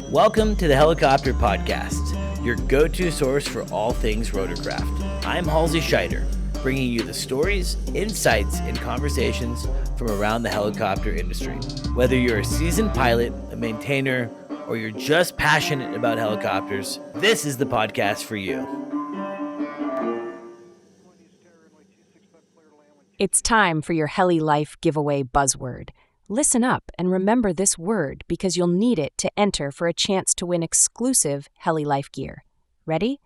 Welcome to the Helicopter Podcast, your go-to source for all things rotorcraft. I'm Halsey Scheider, bringing you the stories, insights, and conversations from around the helicopter industry. Whether you're a seasoned pilot, a maintainer, or you're just passionate about helicopters, this is the podcast for you. It's time for your Heli Life giveaway buzzword. Listen up and remember this word because you'll need it to enter for a chance to win exclusive Heli Life gear. Ready?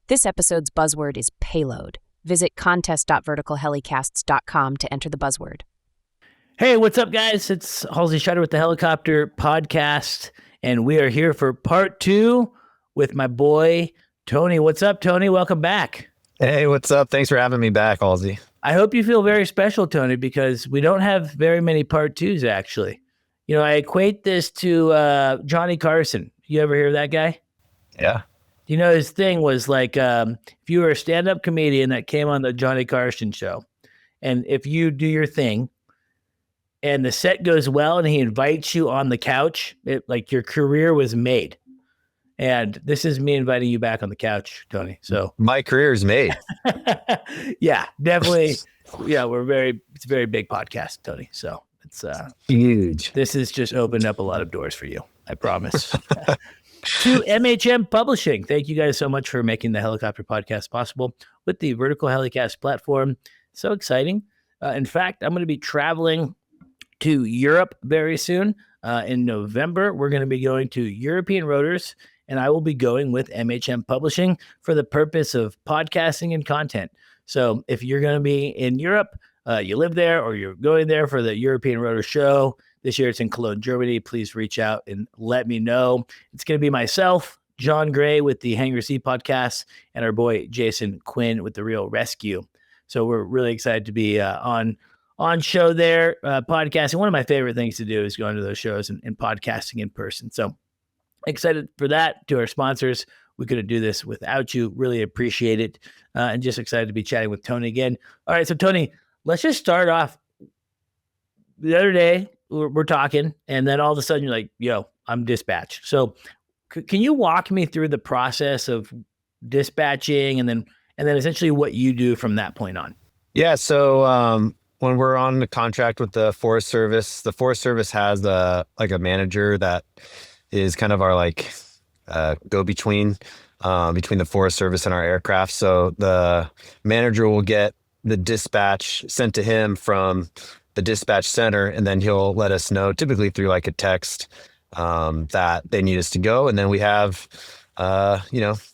This episode's buzzword is payload. Visit contest.verticalhelicasts.com to enter the buzzword. Hey, what's up, guys? It's Halsey Scheider with the Helicopter Podcast, and we are here for part 2 with my boy, Tony. What's up, Tony? Welcome back. Hey, what's up? Thanks for having me back, Halsey. I hope you feel very special, Tony, because we don't have very many part 2s, actually. You know, I equate this to Johnny Carson. You ever hear of that guy? Yeah. You know, his thing was like, if you were a stand-up comedian that came on the Johnny Carson show, and if you do your thing, and the set goes well, and he invites you on the couch, like your career was made. And this is me inviting you back on the couch, Tony. So my career's made. Yeah, definitely. Yeah, it's a very big podcast, Tony. So it's huge. This has just opened up a lot of doors for you. I promise. To MHM Publishing, thank you guys so much for making the Helicopter Podcast possible with the Vertical HeliCASTS platform. So exciting. In fact, I'm going to be traveling to Europe very soon. In November, we're going to be going to European Rotors, and I will be going with MHM Publishing for the purpose of podcasting and content. So if you're going to be in Europe, you live there, or you're going there for the European Rotor Show, this year it's in Cologne, Germany, please reach out and let me know. It's going to be myself, John Gray with the Hangar C podcast, and our boy Jason Quinn with the Real Rescue. So we're really excited to be on show there, podcasting. One of my favorite things to do is going to those shows and podcasting in person. So excited for that. To our sponsors, we couldn't do this without you. Really appreciate it. And just excited to be chatting with Tony again. All right. So Tony, let's just start off. The other day we're talking, and then all of a sudden you're like, yo, I'm dispatched. So can you walk me through the process of dispatching and then essentially what you do from that point on? Yeah. So, when we're on the contract with the Forest Service has a manager that is kind of our go-between between the Forest Service and our aircraft. So the manager will get the dispatch sent to him from the dispatch center, and then he'll let us know, typically through like a text, that they need us to go. And then we have a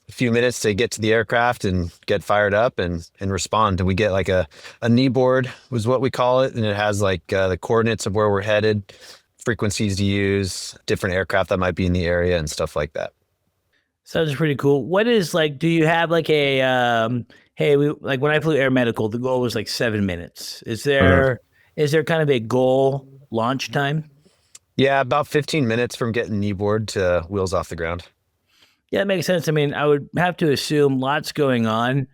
few minutes to get to the aircraft and get fired up and respond. And we get like a knee board was what we call it. And it has like the coordinates of where we're headed, frequencies to use, different aircraft that might be in the area and stuff like that. Sounds pretty cool. What is do you have like a, when I flew air medical, the goal was like 7 minutes. Is there kind of a goal launch time? Yeah, about 15 minutes from getting knee board to wheels off the ground. Yeah, that makes sense. I mean, I would have to assume lots going on.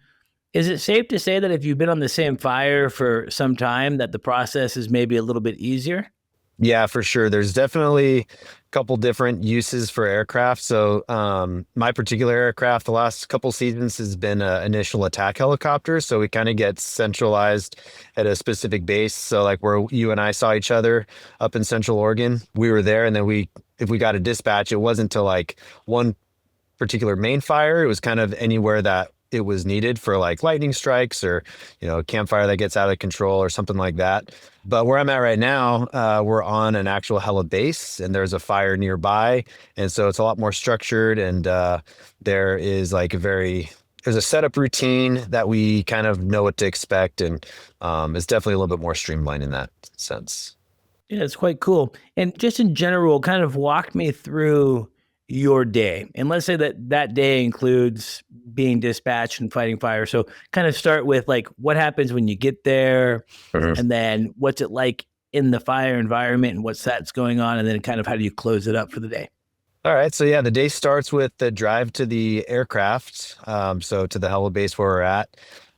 Is it safe to say that if you've been on the same fire for some time, that the process is maybe a little bit easier? Yeah, for sure. There's definitely a couple different uses for aircraft. So my particular aircraft, the last couple seasons has been an initial attack helicopter. So we kind of get centralized at a specific base. So like where you and I saw each other up in Central Oregon, we were there. And then if we got a dispatch, it wasn't to like one particular main fire. It was kind of anywhere that it was needed for like lightning strikes or, a campfire that gets out of control or something like that. But where I'm at right now, we're on an actual heli base and there's a fire nearby. And so it's a lot more structured, and there is like there's a setup routine that we kind of know what to expect. And it's definitely a little bit more streamlined in that sense. Yeah, it's quite cool. And just in general, kind of walk me through your day. And let's say that day includes being dispatched and fighting fire. So kind of start with like what happens when you get there, and then what's it like in the fire environment and what's that's going on, and then kind of how do you close it up for the day? All right. So yeah, the day starts with the drive to the aircraft. So to the heli base where we're at,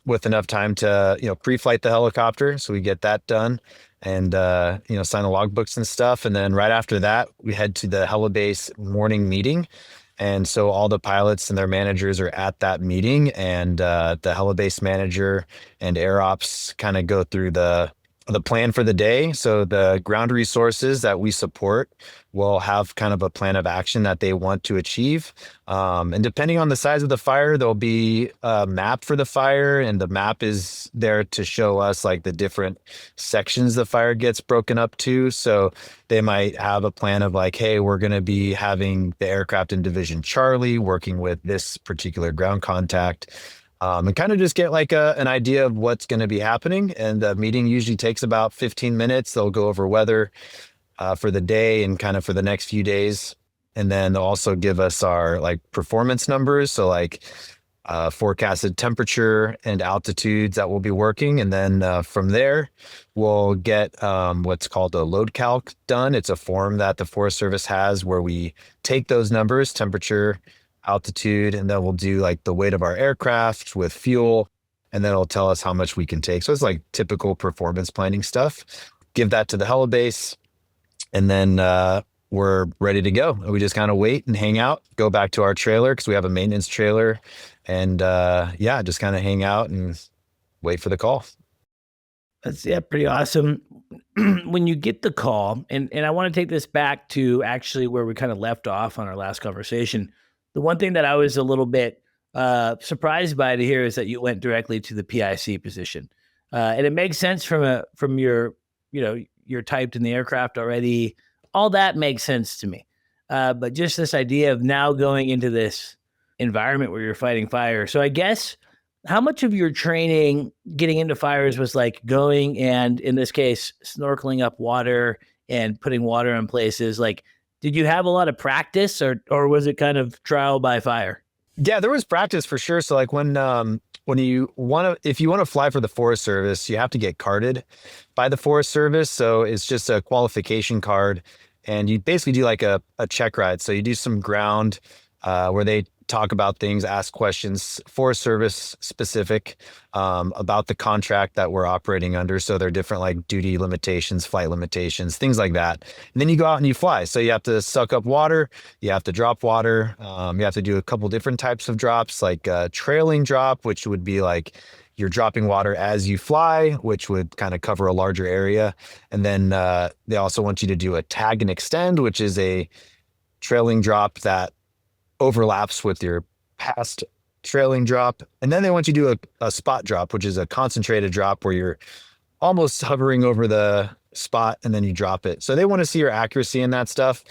with enough time to, pre-flight the helicopter. So we get that done. and sign the logbooks and stuff. And then right after that, we head to the Helibase morning meeting. And so all the pilots and their managers are at that meeting, and the Helibase manager and Air Ops kind of go through the plan for the day. So the ground resources that we support will have kind of a plan of action that they want to achieve. And depending on the size of the fire, there'll be a map for the fire, and the map is there to show us like the different sections the fire gets broken up to. So they might have a plan of like, hey, we're going to be having the aircraft in Division Charlie working with this particular ground contact. And kind of just get like an idea of what's going to be happening. And the meeting usually takes about 15 minutes. They'll go over weather for the day and kind of for the next few days. And then they'll also give us our like performance numbers. So like forecasted temperature and altitudes that we'll be working. And then from there, we'll get what's called a load calc done. It's a form that the Forest Service has where we take those numbers, temperature, altitude, and then we'll do like the weight of our aircraft with fuel, and then it'll tell us how much we can take. So it's like typical performance planning stuff. Give that to the Helibase, and then we're ready to go. We just kind of wait and hang out, go back to our trailer because we have a maintenance trailer, and just kind of hang out and wait for the call. That's pretty awesome. When you get the call, and I want to take this back to actually where we kind of left off on our last conversation. The one thing that I was a little bit surprised by to hear is that you went directly to the PIC position, and it makes sense from your you're typed in the aircraft already. All that makes sense to me, but just this idea of now going into this environment where you're fighting fire. So I guess how much of your training getting into fires was like going and in this case snorkeling up water and putting water in places like. Did you have a lot of practice or was it kind of trial by fire? Yeah, there was practice for sure. So like if you want to fly for the Forest Service, you have to get carded by the Forest Service. So it's just a qualification card, and you basically do like a check ride. So you do some ground where they talk about things, ask questions, Forest Service specific about the contract that we're operating under. So there are different like duty limitations, flight limitations, things like that. And then you go out and you fly. So you have to suck up water, you have to drop water, you have to do a couple different types of drops, like a trailing drop, which would be like you're dropping water as you fly, which would kind of cover a larger area. And then they also want you to do a tag and extend, which is a trailing drop that overlaps with your past trailing drop. And then they want you to do a spot drop, which is a concentrated drop where you're almost hovering over the spot and then you drop it. So they want to see your accuracy in that stuff.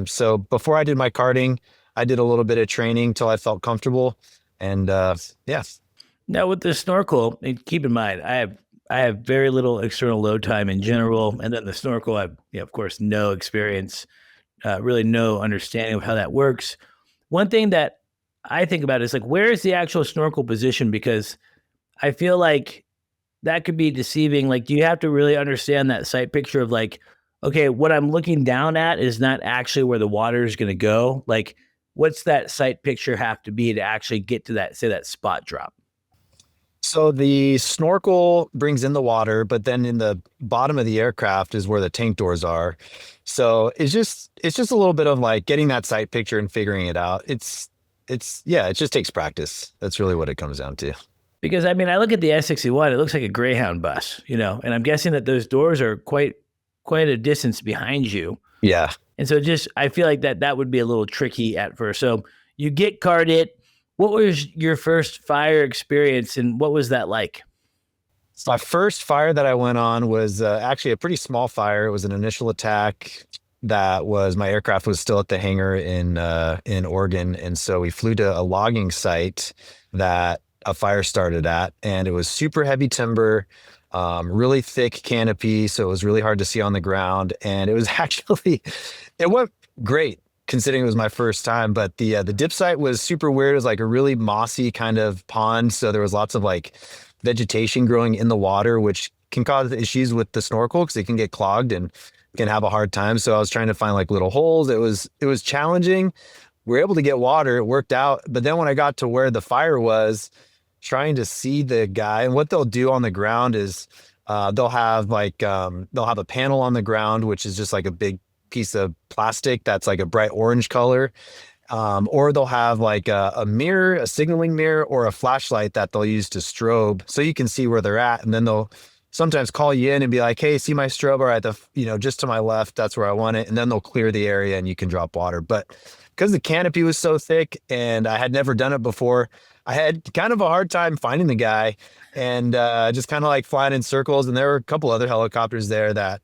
So before I did my karting, I did a little bit of training till I felt comfortable. And Now with the snorkel, and keep in mind, I have very little external load time in general. And then the snorkel, I have, of course, no experience, really no understanding of how that works. One thing that I think about is like, where is the actual snorkel position? Because I feel like that could be deceiving. Like, do you have to really understand that sight picture of like, okay, what I'm looking down at is not actually where the water is going to go. Like, what's that sight picture have to be to actually get to that, say that spot drop? So the snorkel brings in the water, but then in the bottom of the aircraft is where the tank doors are. So it's just a little bit of like getting that sight picture and figuring it out. It just takes practice. That's really what it comes down to. Because I mean, I look at the S61, it looks like a Greyhound bus, and I'm guessing that those doors are quite a distance behind you. Yeah. And so I feel like that would be a little tricky at first. So you get carded. What was your first fire experience and what was that like? My first fire that I went on was actually a pretty small fire. It was an initial attack my aircraft was still at the hangar in Oregon. And so we flew to a logging site that a fire started at, and it was super heavy timber, really thick canopy. So it was really hard to see on the ground. And it was it went great considering it was my first time, but the dip site was super weird. It was like a really mossy kind of pond. So there was lots of like vegetation growing in the water, which can cause issues with the snorkel because it can get clogged and can have a hard time. So I was trying to find like little holes. It was challenging. We were able to get water. It worked out. But then when I got to where the fire was, trying to see the guy, and what they'll do on the ground is They'll have a panel on the ground, which is just like a big piece of plastic that's like a bright orange color. Or they'll have like a mirror, a signaling mirror, or a flashlight that they'll use to strobe so you can see where they're at. And then they'll sometimes call you in and be like, hey, see my strobe? All right, just to my left, that's where I want it. And then they'll clear the area and you can drop water. But because the canopy was so thick and I had never done it before, I had kind of a hard time finding the guy and just kind of like flying in circles. And there were a couple other helicopters there that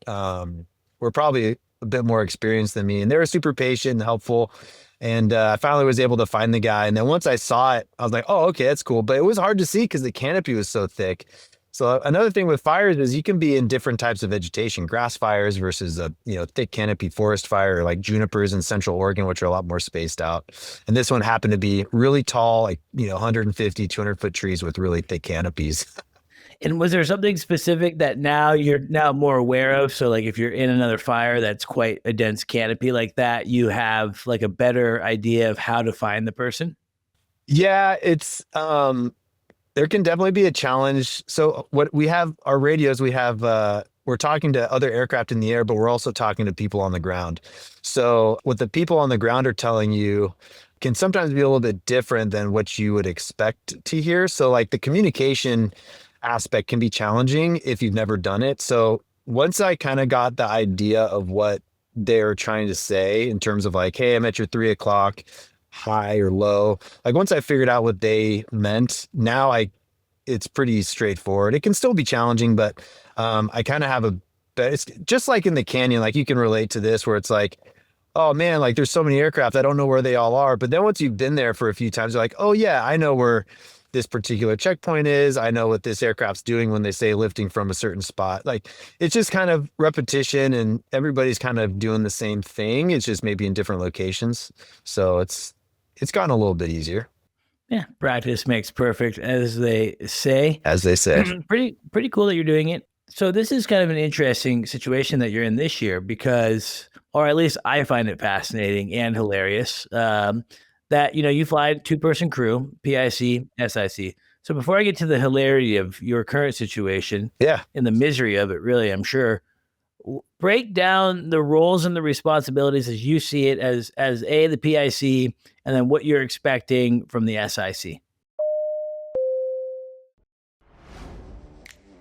were probably a bit more experienced than me. And they were super patient and helpful. And I finally was able to find the guy. And then once I saw it, I was like, oh, okay, that's cool. But it was hard to see because the canopy was so thick. So another thing with fires is you can be in different types of vegetation, grass fires versus a thick canopy forest fire, like junipers in Central Oregon, which are a lot more spaced out. And this one happened to be really tall, like 150, 200-foot trees with really thick canopies. And was there something specific that you're now more aware of? So like if you're in another fire that's quite a dense canopy like that, you have like a better idea of how to find the person? Yeah, it's there can definitely be a challenge. So what we have, our radios, we're talking to other aircraft in the air, but we're also talking to people on the ground. So what the people on the ground are telling you can sometimes be a little bit different than what you would expect to hear. So like the communication aspect can be challenging if you've never done it. So once I kind of got the idea of what they're trying to say in terms of like, hey, I'm at your 3 o'clock, high or low. Like once I figured out what they meant, it's pretty straightforward. It can still be challenging, but I kind of it's just like in the canyon, like you can relate to this where it's like, oh man, like there's so many aircraft, I don't know where they all are. But then once you've been there for a few times, you're like, oh yeah, I know where this particular checkpoint is. I know what this aircraft's doing when they say lifting from a certain spot. Like it's just kind of repetition and everybody's kind of doing the same thing. It's just maybe in different locations. So it's gotten a little bit easier. Yeah, practice makes perfect, as they say. As they say. Pretty cool that you're doing it. So this is kind of an interesting situation that you're in this year because, or at least I find it fascinating and hilarious, that, you fly a 2-person crew, PIC, SIC. So before I get to the hilarity of your current situation, yeah, and the misery of it, really, I'm sure, break down the roles and the responsibilities as you see it as the PIC, and then what you're expecting from the SIC.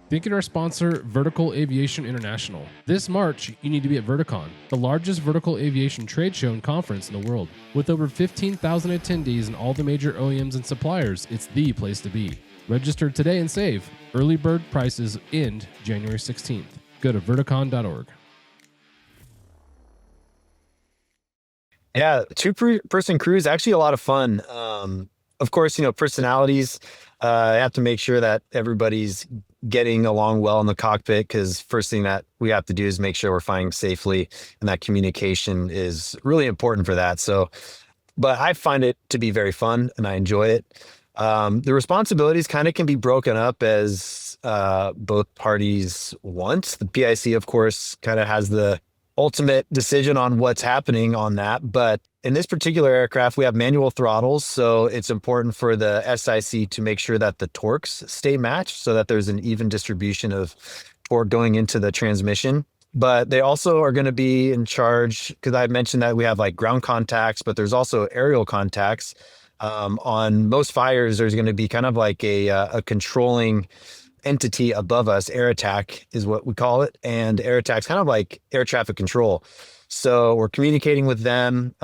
Thank you to our sponsor, Vertical Aviation International. This March, you need to be at Verticon, the largest vertical aviation trade show and conference in the world. With over 15,000 attendees and all the major OEMs and suppliers, it's the place to be. Register today and save. Early bird prices end January 16th. Go to verticon.org. Yeah, 2-person crew is actually a lot of fun. Of course, personalities, have to make sure that everybody's getting along well in the cockpit, because first thing that we have to do is make sure we're flying safely, and that communication is really important for that. So, but I find it to be very fun and I enjoy it. The responsibilities kind of can be broken up as both parties want. The PIC, of course, kind of has the ultimate decision on what's happening on that. But in this particular aircraft, we have manual throttles. So it's important for the SIC to make sure that the torques stay matched so that there's an even distribution of torque going into the transmission. But they also are going to be in charge, because I mentioned that we have like ground contacts, but there's also aerial contacts. On most fires, there's going to be kind of like a controlling entity above us. Air attack is what we call it. And air attack's kind of like air traffic control. So we're communicating with them,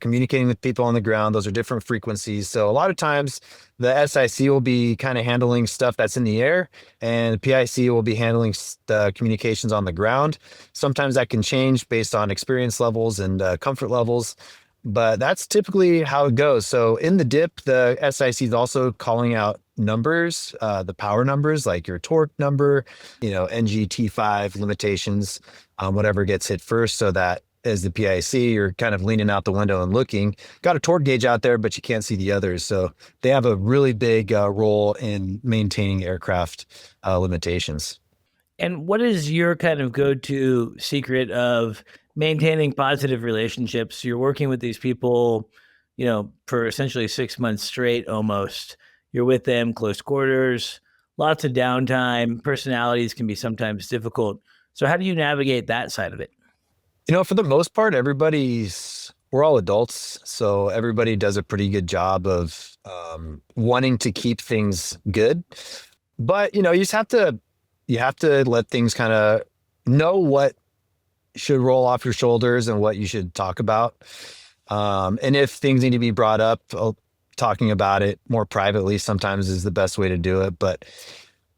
communicating with people on the ground. Those are different frequencies. So a lot of times the SIC will be kind of handling stuff that's in the air, and the PIC will be handling the communications on the ground. Sometimes that can change based on experience levels and comfort levels, but that's typically how it goes. So in the dip, the SIC is also calling out numbers, the power numbers, like your torque number, NGT5 limitations, whatever gets hit first, so that as the PIC, you're kind of leaning out the window and looking. Got a torque gauge out there, but you can't see the others. So they have a really big role in maintaining aircraft limitations. And what is your kind of go-to secret of maintaining positive relationships? You're working with these people, for essentially 6 months straight almost. You're with them close quarters. lots of downtime. Personalities can be sometimes difficult. So how do you navigate that side of it? For the most part, we're all adults, so everybody does a pretty good job of wanting to keep things good. But you have to let things kind of know what should roll off your shoulders and what you should talk about. And if things need to be brought up, talking about it more privately sometimes is the best way to do it. But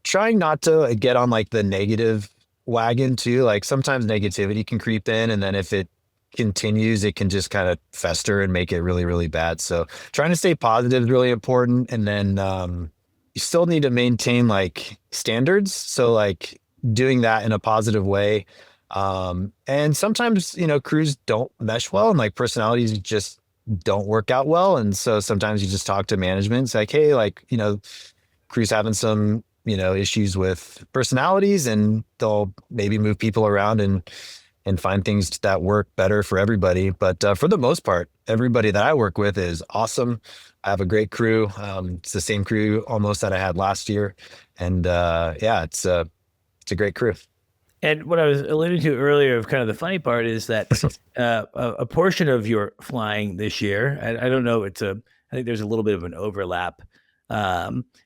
trying not to get on like the negative wagon too. Like sometimes negativity can creep in, and then if it continues, it can just kind of fester and make it really, really bad. So trying to stay positive is really important. And then you still need to maintain like standards. So like doing that in a positive way. And sometimes, crews don't mesh well, and like personalities just don't work out well. And so sometimes you just talk to management. It's like, hey, like, crews having some, issues with personalities, and they'll maybe move people around and find things that work better for everybody. But for the most part, everybody that I work with is awesome. I have a great crew. It's the same crew almost that I had last year. And it's a great crew. And what I was alluding to earlier of kind of the funny part is that a portion of your flying this year, I don't know, I think there's a little bit of an overlap,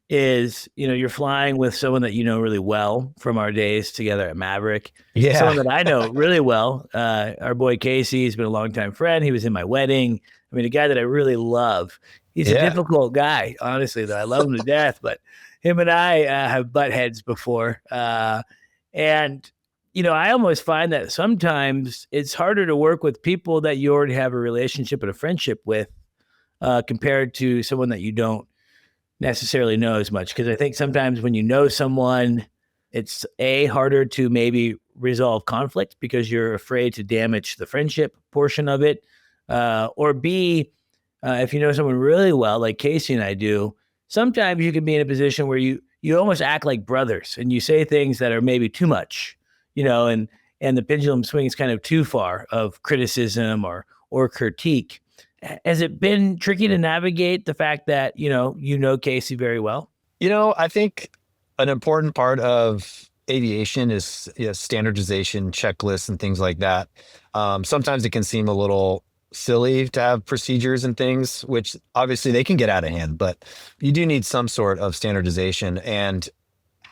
is, you're flying with someone that you know really well from our days together at Maverick. Yeah. Someone that I know really well. Our boy Casey, he's been a longtime friend. He was in my wedding. I mean, a guy that I really love. He's a difficult guy, honestly, though. I love him to death, but him and I have butt heads before. And I almost find that sometimes it's harder to work with people that you already have a relationship and a friendship with compared to someone that you don't necessarily know as much. Because I think sometimes when you know someone, it's harder to maybe resolve conflict because you're afraid to damage the friendship portion of it. Or B, if you know someone really well, like Casey and I do, sometimes you can be in a position where you almost act like brothers and you say things that are maybe too much. And the pendulum swings kind of too far of criticism or critique. Has it been tricky to navigate the fact that, Casey very well? I think an important part of aviation is standardization, checklists, and things like that. Sometimes it can seem a little silly to have procedures and things, which obviously they can get out of hand, but you do need some sort of standardization. And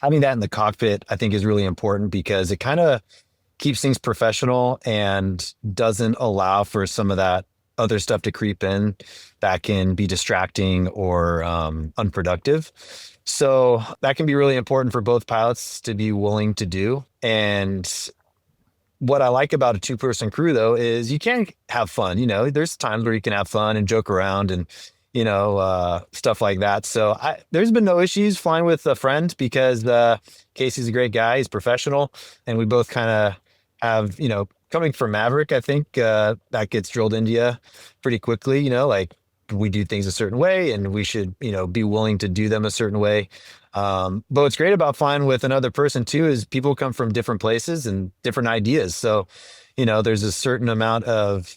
having that in the cockpit, I think, is really important because it kind of keeps things professional and doesn't allow for some of that other stuff to creep in that can be distracting or unproductive. So that can be really important for both pilots to be willing to do. And what I like about a two-person crew, though, is you can have fun. There's times where you can have fun and joke around and stuff like that. So there's been no issues flying with a friend because Casey's a great guy. He's professional. And we both kind of have, coming from Maverick, I think that gets drilled into you pretty quickly, like we do things a certain way and we should, be willing to do them a certain way. But what's great about flying with another person too, is people come from different places and different ideas. So, there's a certain amount of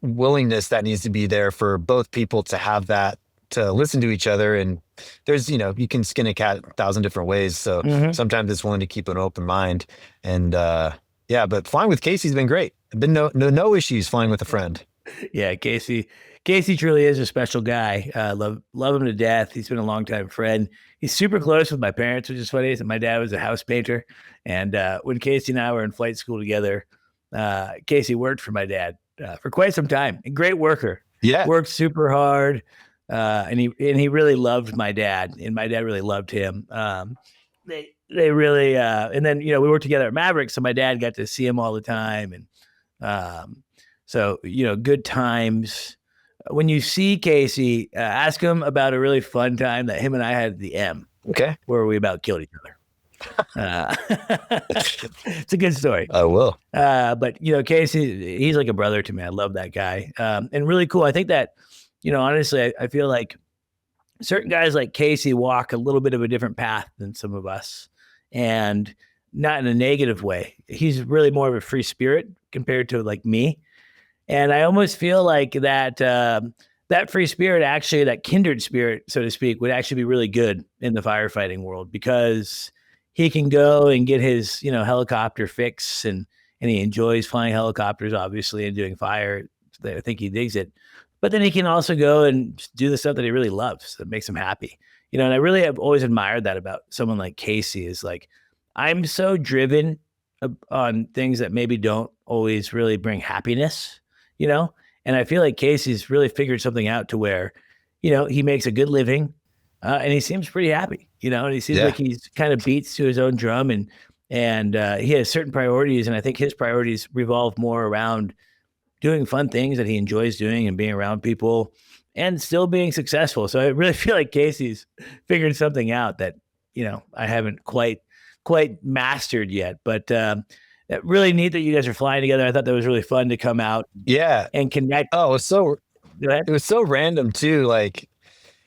willingness that needs to be there for both people to have that, to listen to each other. And there's, you can skin a cat 1,000 different ways. So sometimes it's willing to keep an open mind. And but flying with Casey's been great. Been no issues flying with a friend. Yeah, Casey truly is a special guy. Love him to death. He's been a longtime friend. He's super close with my parents, which is funny. My dad was a house painter. And when Casey and I were in flight school together, Casey worked for my dad for quite some time. A great worker. Yeah. Worked super hard. And he really loved my dad, and my dad really loved him. They really, and then, we worked together at Maverick. So my dad got to see him all the time. And so, good times. When you see Casey, ask him about a really fun time that him and I had at the M. Okay. Where we about killed each other. It's a good story. I will. But Casey, he's like a brother to me. I love that guy. And really cool. I think that, honestly, I feel like certain guys like Casey walk a little bit of a different path than some of us, and not in a negative way. He's really more of a free spirit compared to like me. And I almost feel like that that free spirit, actually, that kindred spirit, so to speak, would actually be really good in the firefighting world, because he can go and get his, helicopter fix, and he enjoys flying helicopters, obviously, and doing fire. I think he digs it. But then he can also go and do the stuff that he really loves, that makes him happy. And I really have always admired that about someone like Casey, is like, I'm so driven on things that maybe don't always really bring happiness, and I feel like Casey's really figured something out to where, he makes a good living, and he seems pretty happy, and he seems like he's kind of beats to his own drum, and he has certain priorities. And I think his priorities revolve more around doing fun things that he enjoys doing and being around people and still being successful. So I really feel like Casey's figured something out that, I haven't quite mastered yet, but really neat that you guys are flying together. I thought that was really fun to come out and connect. Oh, it was so random too. Like,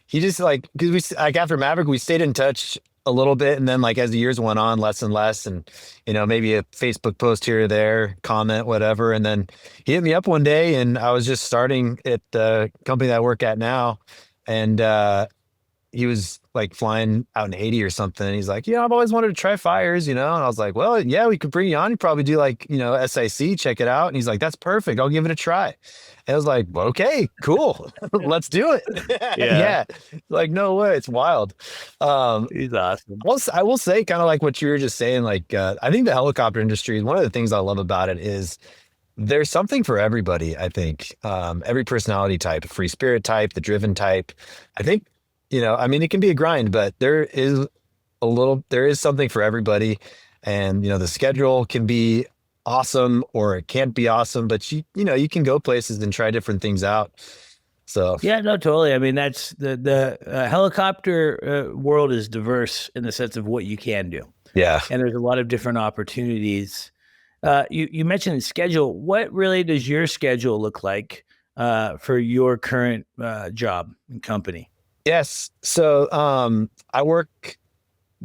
he just because after Maverick, we stayed in touch a little bit, and then as the years went on, less and less, and maybe a Facebook post here or there, comment, whatever. And then he hit me up one day, and I was just starting at the company that I work at now, and he was flying out in Haiti or something. And he's like, I've always wanted to try fires, and I was like, well, yeah, we could bring you on. You probably do SIC, check it out. And he's like, that's perfect. I'll give it a try. And I was like, well, okay, cool. Let's do it. Yeah. No way. It's wild. He's awesome. I will say, kind of like what you were just saying, I think the helicopter industry, one of the things I love about it is there's something for everybody. I think every personality type, the free spirit type, the driven type, I think, it can be a grind, but there is something for everybody. And, the schedule can be awesome or it can't be awesome, but you can go places and try different things out. So, yeah, no, totally. I mean, that's the helicopter world is diverse in the sense of what you can do. Yeah. And there's a lot of different opportunities. You mentioned schedule. What really does your schedule look like for your current job and company? Yes. So I work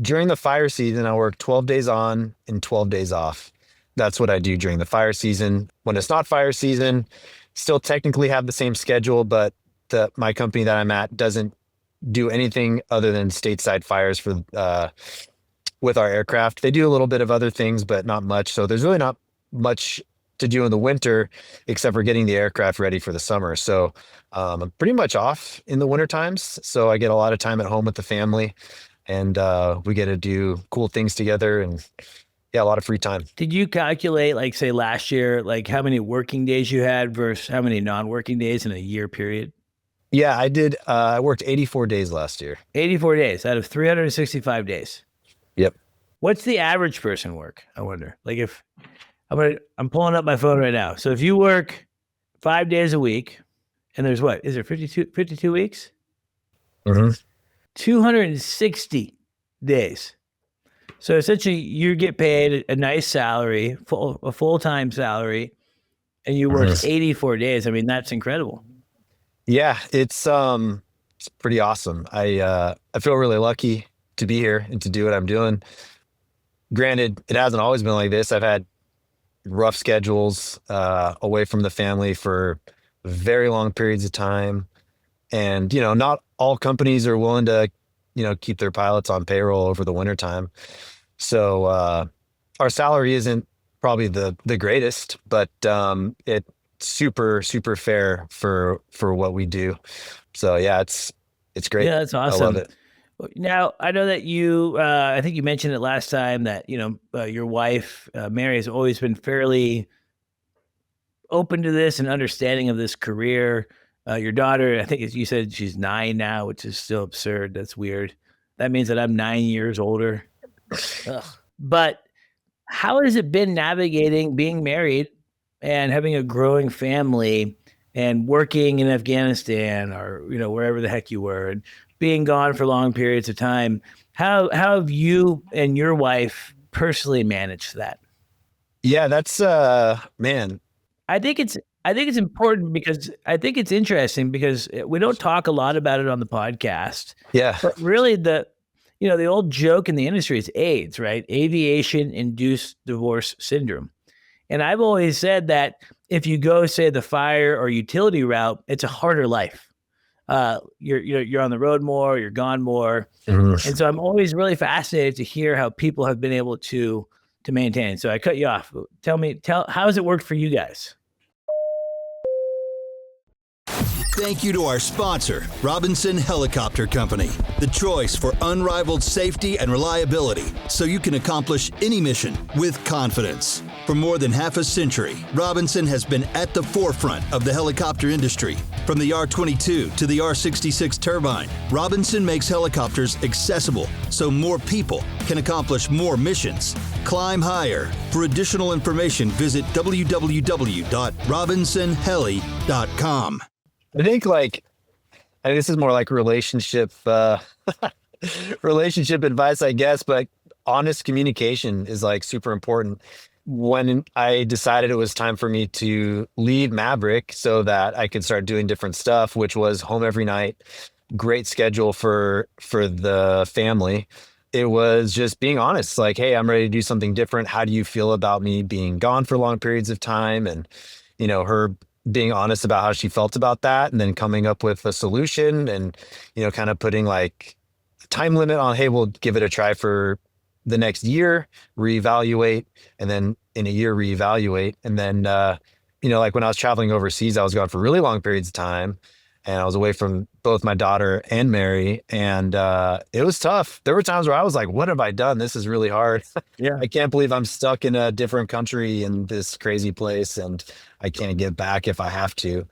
during the fire season. I work 12 days on and 12 days off. That's what I do during the fire season. When it's not fire season, still technically have the same schedule, but my company that I'm at doesn't do anything other than stateside fires with our aircraft. They do a little bit of other things, but not much. So there's really not much to do in the winter except for getting the aircraft ready for the summer. So I'm pretty much off in the winter times. So I get a lot of time at home with the family, and we get to do cool things together, and a lot of free time. Did you calculate, say last year, how many working days you had versus how many non-working days in a year period? Yeah, I did. I worked 84 days last year. 84 days out of 365 days. Yep. What's the average person work? I wonder. If I'm pulling up my phone right now. So if you work 5 days a week, and there's is there 52 weeks? Mm-hmm. 260 days. So essentially you get paid a nice salary, a full-time salary, and you work 84 days. I mean, that's incredible. Yeah, it's pretty awesome. I feel really lucky to be here and to do what I'm doing. Granted, it hasn't always been like this. I've had rough schedules away from the family for very long periods of time. And, not all companies are willing to, keep their pilots on payroll over the wintertime. So our salary isn't probably the greatest, but it's super, super fair for what we do. So yeah, it's great. Yeah, that's awesome. I love it. Now, I know that you, I think you mentioned it last time that, your wife, Mary, has always been fairly open to this and understanding of this career. Your daughter, I think as you said, she's 9 now, which is still absurd. That's weird. That means that I'm 9 years older. But how has it been navigating being married and having a growing family and working in Afghanistan or, wherever the heck you were, and being gone for long periods of time? How have you and your wife personally managed that? Yeah, that's man. I think it's important because I think it's interesting because we don't talk a lot about it on the podcast. Yeah. But really the old joke in the industry is AIDS, right? Aviation induced divorce syndrome. And I've always said that if you go, say, the fire or utility route, it's a harder life. you're on the road more, you're gone more. And so I'm always really fascinated to hear how people have been able to maintain. So I cut you off. Tell how has it worked for you guys? Thank you to our sponsor, Robinson Helicopter Company, the choice for unrivaled safety and reliability so you can accomplish any mission with confidence. For more than half a century, Robinson has been at the forefront of the helicopter industry. From the R-22 to the R-66 turbine, Robinson makes helicopters accessible so more people can accomplish more missions. Climb higher. For additional information, visit www.robinsonheli.com. I think this is more like relationship advice, I guess, but honest communication is like super important. When I decided it was time for me to leave Maverick so that I could start doing different stuff, which was home every night, great schedule for the family. It was just being honest, like, hey, I'm ready to do something different. How do you feel about me being gone for long periods of time? And, her being honest about how she felt about that, and then coming up with a solution and, kind of putting like a time limit on, hey, we'll give it a try for the next year, reevaluate, and then in a year, reevaluate. And then, like when I was traveling overseas, I was gone for really long periods of time, and I was away from both my daughter and Mary. And it was tough. There were times where I was like, what have I done? This is really hard. Yeah. I can't believe I'm stuck in a different country in this crazy place, and I can't get back if I have to.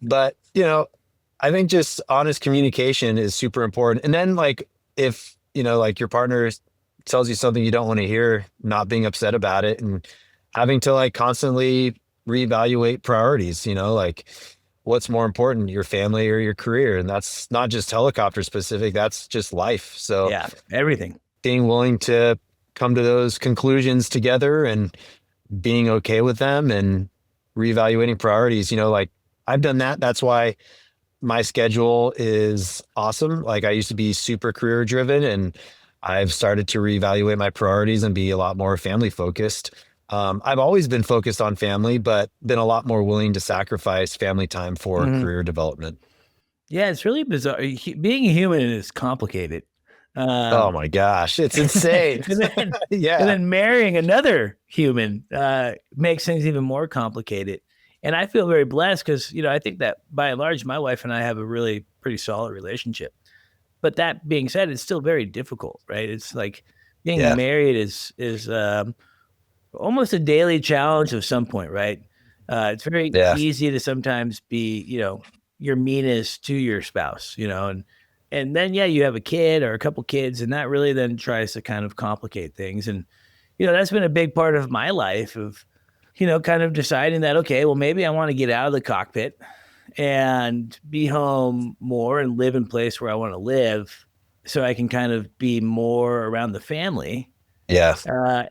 But, I think just honest communication is super important. And then like, if, like your partner tells you something you don't want to hear, not being upset about it, and having to like constantly reevaluate priorities, like what's more important, your family or your career? And that's not just helicopter specific, that's just life. So yeah, everything. Being willing to come to those conclusions together and being okay with them and reevaluating priorities, like I've done that. That's why my schedule is awesome. Like I used to be super career driven, and I've started to reevaluate my priorities and be a lot more family focused. I've always been focused on family, but been a lot more willing to sacrifice family time for career development. Yeah, it's really bizarre. Being a human is complicated. Oh my gosh, it's insane. And Yeah. then marrying another human makes things even more complicated. And I feel very blessed because, I think that by and large, my wife and I have a really pretty solid relationship. But that being said, it's still very difficult, right? It's like being married is almost a daily challenge at some point, right? It's very easy to sometimes be, your meanest to your spouse, and then, you have a kid or a couple kids, and that really then tries to kind of complicate things. And, that's been a big part of my life of, kind of deciding that, okay, well, maybe I want to get out of the cockpit and be home more and live in a place where I want to live so I can kind of be more around the family. Yeah.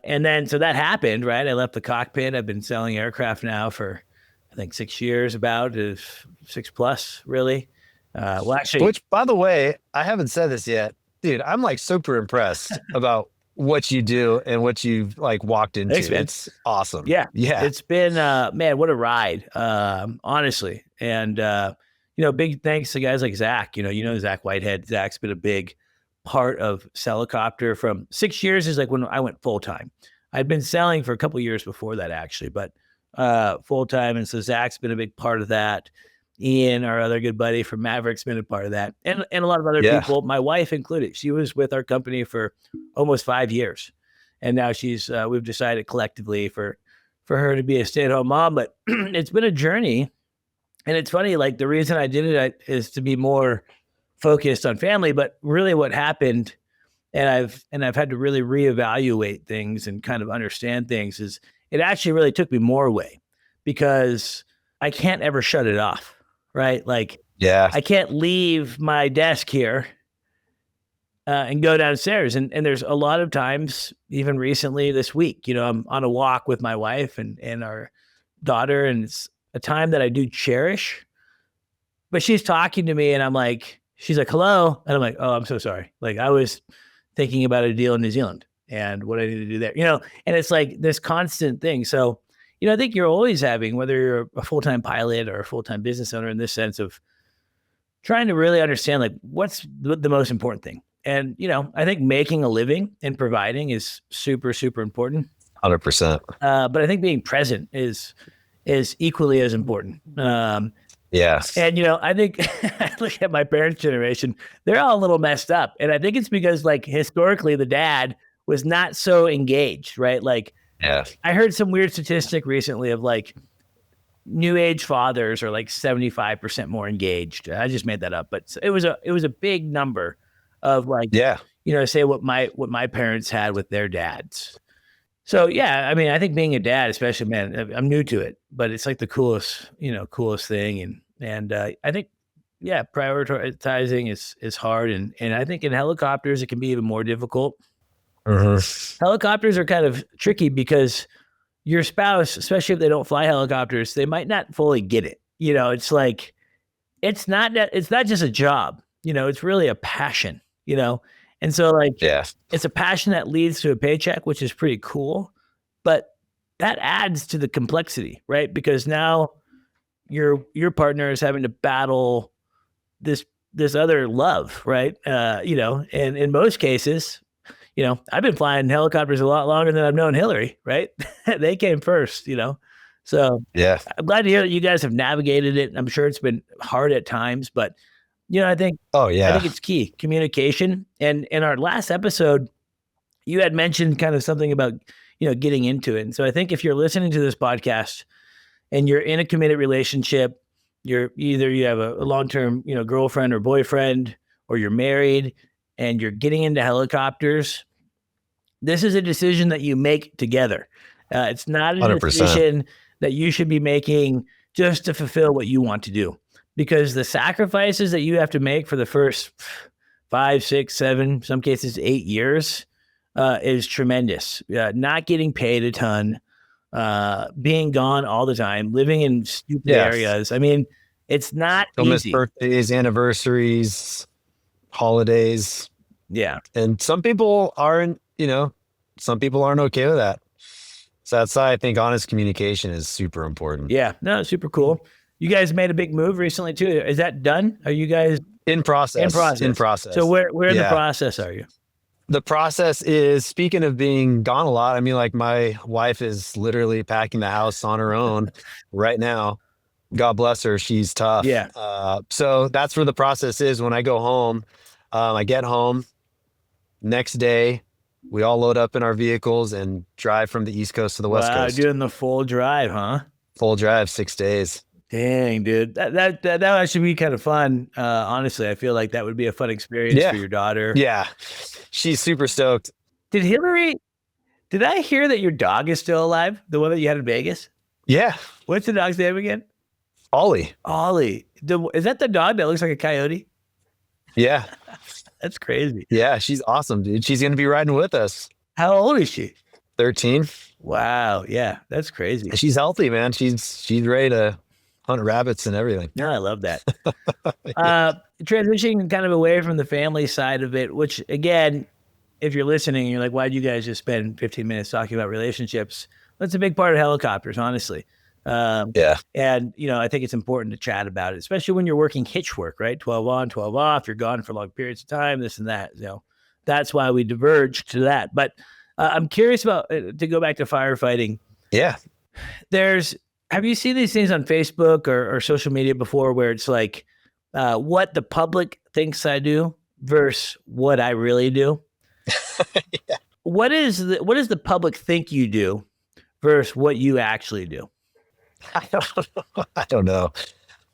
And then, so that happened, right? I left the cockpit. I've been selling aircraft now for, I think 6 years, about 6+ really. Well, actually, Which, by the way, I haven't said this yet, dude. I'm like super impressed about what you do and what you've like walked into. Thanks, man. It's awesome. Yeah. Yeah. It's been, man, what a ride, honestly. And, big thanks to guys like Zach, Zach Whitehead. Zach's been a big part of Helicopter from 6 years is like when I went full time. I'd been selling for a couple of years before that actually, but full time. And so Zach's been a big part of that. Ian, our other good buddy from Maverick's been a part of that. And a lot of other people, my wife included. She was with our company for almost 5 years. And now we've decided collectively for her to be a stay-at-home mom, but it's been a journey. And it's funny, like the reason I did it is to be more focused on family, but really what happened, and I've had to really reevaluate things and kind of understand things, is it actually really took me more away because I can't ever shut it off. Right? Like, I can't leave my desk here and go downstairs. And there's a lot of times, even recently this week, I'm on a walk with my wife and our daughter, and it's a time that I do cherish. But she's talking to me, and she's like, hello. And I'm like, oh, I'm so sorry. Like, I was thinking about a deal in New Zealand and what I need to do there, and it's like this constant thing. So, I think you're always having, whether you're a full-time pilot or a full-time business owner, in this sense of trying to really understand like what's the most important thing. And, I think making a living and providing is super, super important. 100%. But I think being present is equally as important. Yeah. And, I think I look at my parents' generation, they're all a little messed up. And I think it's because like historically the dad was not so engaged, right? Like, Yeah. I heard some weird statistic recently of like new age fathers are like 75% more engaged. I just made that up, but it was a big number of like, Yeah. say what my parents had with their dads. So yeah, I mean, I think being a dad, especially, man, I'm new to it, but it's like the coolest thing. And I think, yeah, prioritizing is hard. And I think in helicopters, it can be even more difficult. Helicopters are kind of tricky because your spouse, especially if they don't fly helicopters, they might not fully get it. It's like, it's not just a job, it's really a passion, And so like, Yeah. it's a passion that leads to a paycheck, which is pretty cool, but that adds to the complexity, right? Because now your partner is having to battle this other love, right? And in most cases, I've been flying helicopters a lot longer than I've known Hillary, right? They came first, So Yeah. I'm glad to hear that you guys have navigated it. I'm sure it's been hard at times, but I think Oh yeah. I think it's key communication. And in our last episode, you had mentioned kind of something about getting into it. And so I think if you're listening to this podcast and you're in a committed relationship, you have a long-term girlfriend or boyfriend, or you're married and you're getting into helicopters, this is a decision that you make together. It's not a 100%. decision that you should be making just to fulfill what you want to do, because the sacrifices that you have to make for the first 5, 6, 7, some cases 8 years is tremendous. Not getting paid a ton, being gone all the time, living in stupid areas. I mean, it's not Don't miss easy. birthdays, anniversaries, holidays. Yeah. And some people aren't okay with that. So that's why I think honest communication is super important. Yeah. No, super cool. You guys made a big move recently too. Is that done? Are you guys In process. So where in the process are you? The process is, speaking of being gone a lot, I mean, like my wife is literally packing the house on her own right now. God bless her. She's tough. Yeah. So that's where the process is. When I go home, I get home next day, we all load up in our vehicles and drive from the East Coast to the West Coast. Doing the full drive, huh? Full drive, 6 days. Dang, dude. That actually be kind of fun. Honestly, I feel like that would be a fun experience for your daughter. Yeah. She's super stoked. Did I hear that your dog is still alive? The one that you had in Vegas? Yeah. What's the dog's name again? Ollie. Is that the dog that looks like a coyote? Yeah. That's crazy. Yeah, she's awesome, dude. She's going to be riding with us. How old is she? 13. Wow. Yeah, that's crazy. And she's healthy, man. She's ready to hunt rabbits and everything. No, I love that. Transitioning kind of away from the family side of it, which again, if you're listening, you're like, why'd you guys just spend 15 minutes talking about relationships? That's a big part of helicopters, honestly. Yeah. And, I think it's important to chat about it, especially when you're working hitch work, right? 12 on, 12 off, you're gone for long periods of time, this and that. That's why we diverged to that. But I'm curious about, to go back to firefighting. Yeah. Have you seen these things on Facebook or social media before where it's like what the public thinks I do versus what I really do? Yeah. What does the public think you do versus what you actually do? I don't know.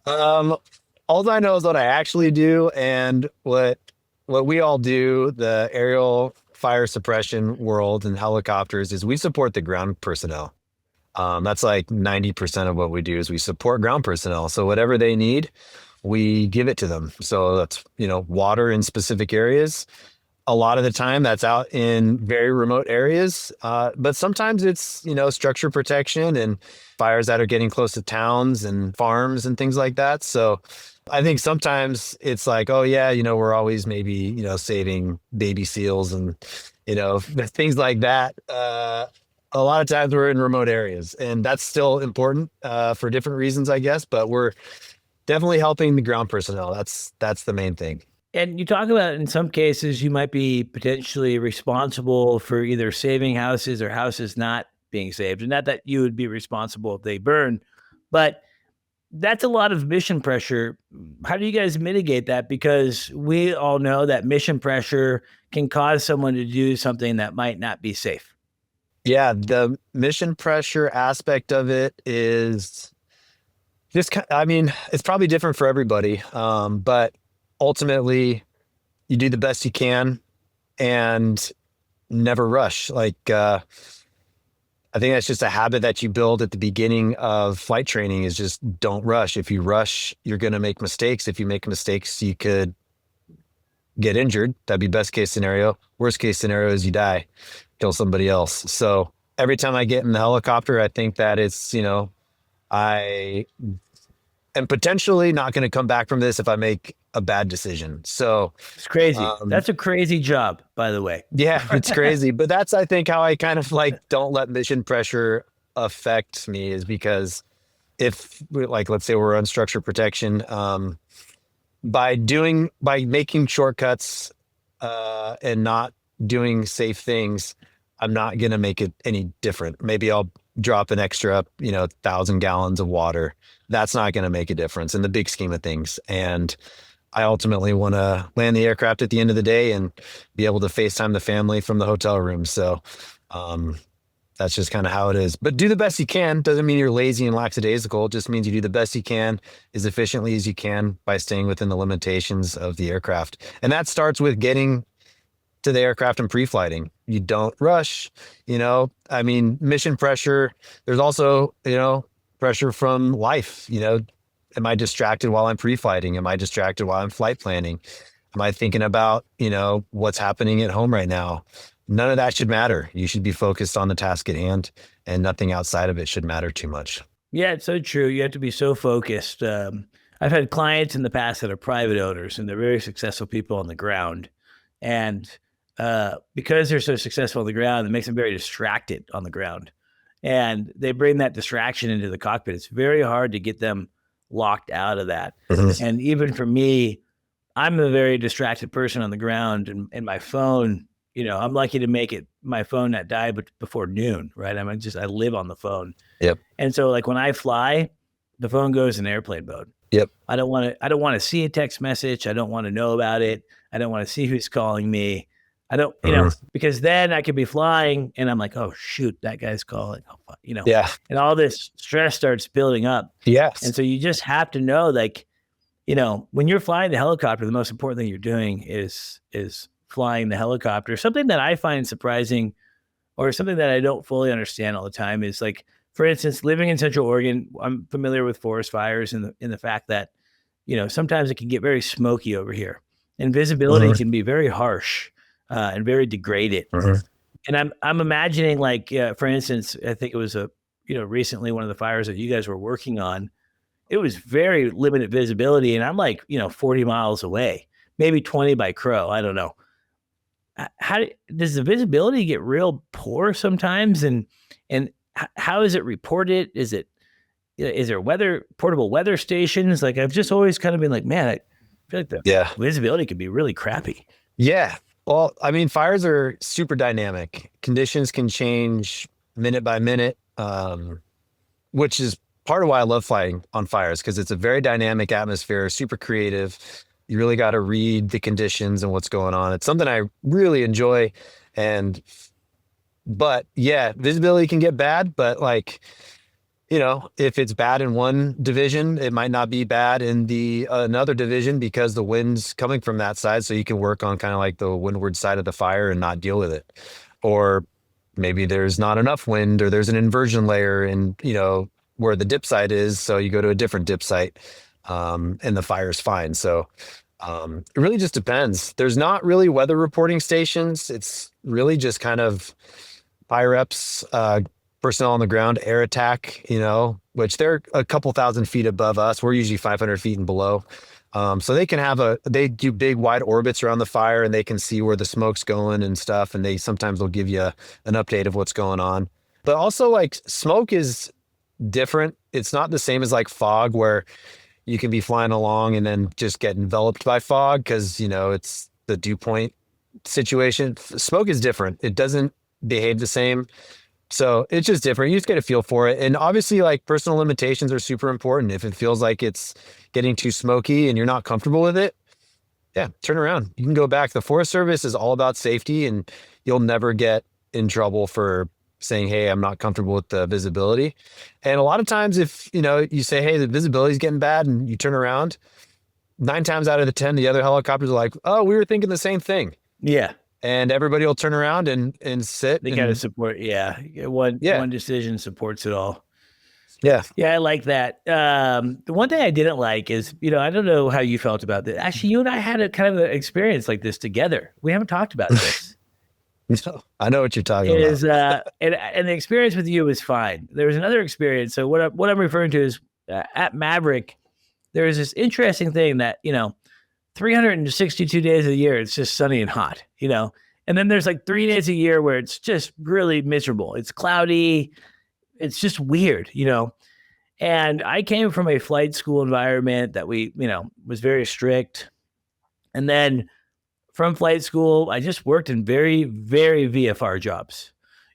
All I know is what I actually do, and what we all do, the aerial fire suppression world and helicopters, is we support the ground personnel. That's like 90% of what we do is we support ground personnel. So whatever they need, we give it to them. So that's, water in specific areas. A lot of the time that's out in very remote areas. But sometimes it's, structure protection and fires that are getting close to towns and farms and things like that. So I think sometimes it's like, oh yeah, we're always maybe, saving baby seals and, things like that. A lot of times we're in remote areas, and that's still important for different reasons, I guess. But we're definitely helping the ground personnel. That's the main thing. And you talk about in some cases you might be potentially responsible for either saving houses or houses not being saved. And not that you would be responsible if they burn, but that's a lot of mission pressure. How do you guys mitigate that? Because we all know that mission pressure can cause someone to do something that might not be safe. Yeah, the mission pressure aspect of it is just, I mean, it's probably different for everybody. But ultimately, you do the best you can and never rush. I think that's just a habit that you build at the beginning of flight training is just don't rush. If you rush, you're going to make mistakes. If you make mistakes, you could get injured. That'd be best case scenario. Worst case scenario is you die, kill somebody else. So every time I get in the helicopter, I think that it's, I am potentially not going to come back from this if I make a bad decision. So it's crazy. That's a crazy job, by the way. Yeah, it's crazy. But that's, I think, how I kind of don't let mission pressure affect me is because if let's say we're on structure protection, by making shortcuts and not doing safe things, I'm not going to make it any different. Maybe I'll drop an extra, 1,000 gallons of water. That's not going to make a difference in the big scheme of things. And I ultimately want to land the aircraft at the end of the day and be able to FaceTime the family from the hotel room. So that's just kind of how it is. But do the best you can. Doesn't mean you're lazy and lackadaisical. It just means you do the best you can as efficiently as you can by staying within the limitations of the aircraft. And that starts with getting to the aircraft and pre-flighting. You don't rush, mission pressure. There's also, pressure from life, am I distracted while I'm pre-flighting? Am I distracted while I'm flight planning? Am I thinking about, what's happening at home right now? None of that should matter. You should be focused on the task at hand, and nothing outside of it should matter too much. Yeah, it's so true. You have to be so focused. I've had clients in the past that are private owners, and they're very successful people on the ground. And because they're so successful on the ground, it makes them very distracted on the ground. And they bring that distraction into the cockpit. It's very hard to get them locked out of that. Mm-hmm. And even for me, I'm a very distracted person on the ground, and my phone, I'm lucky to make it, my phone not die but before noon, right? I live on the phone. Yep. And so when I fly, the phone goes in airplane mode. Yep. I don't want to see a text message. I don't want to know about it. I don't want to see who's calling me. I don't, because then I could be flying and I'm like, oh shoot, that guy's calling, yeah. And all this stress starts building up. Yes. And so you just have to know, when you're flying the helicopter, the most important thing you're doing is flying the helicopter. Something that I find surprising, or something that I don't fully understand all the time, is for instance, living in Central Oregon, I'm familiar with forest fires in the fact that, sometimes it can get very smoky over here, and visibility can be very harsh. And very degraded. And I'm imagining, for instance, I think it was recently one of the fires that you guys were working on, it was very limited visibility, and I'm 40 miles away, maybe 20 by crow. I don't know. How does the visibility get real poor sometimes? And how is it reported? Is there portable weather stations? I've just always kind of been man, I feel like the visibility could be really crappy. Yeah. Well, fires are super dynamic. Conditions can change minute by minute, which is part of why I love flying on fires, because it's a very dynamic atmosphere, super creative. You really got to read the conditions and what's going on. It's something I really enjoy. But yeah, visibility can get bad, but if it's bad in one division, it might not be bad in the another division, because the wind's coming from that side. So you can work on kind of the windward side of the fire and not deal with it. Or maybe there's not enough wind, or there's an inversion layer in, where the dip site is. So you go to a different dip site, and the fire's fine. So it really just depends. There's not really weather reporting stations. It's really just kind of fire reps, personnel on the ground, air attack, which they're a couple thousand feet above us. We're usually 500 feet and below. So they can they do big wide orbits around the fire, and they can see where the smoke's going and stuff. And sometimes they'll give you an update of what's going on. But also smoke is different. It's not the same as fog, where, you can be flying along and then just get enveloped by fog because, it's the dew point situation. Smoke is different. It doesn't behave the same. So it's just different. You just get a feel for it. And obviously, like, personal limitations are super important. If it feels like it's getting too smoky and you're not comfortable with it, yeah, turn around. You can go back. The Forest Service is all about safety, and you'll never get in trouble for saying, hey, I'm not comfortable with the visibility. And a lot of times if, you say, hey, the visibility is getting bad, and you turn around, 9 times out of the 10, the other helicopters are like, oh, we were thinking the same thing. Yeah. And everybody will turn around and sit. They got to support. Yeah. One decision supports it all. Yeah. Yeah. I like that. The one thing I didn't like is, I don't know how you felt about this. Actually, you and I had a kind of an experience like this together. We haven't talked about this. I know what you're talking about. And the experience with you was fine. There was another experience. So what I'm referring to is at Maverick, there was this interesting thing that, 362 days of the year, it's just sunny and hot, and then there's like 3 days a year where it's just really miserable. It's cloudy. It's just weird, and I came from a flight school environment that we, was very strict. And then from flight school, I just worked in very, very VFR jobs.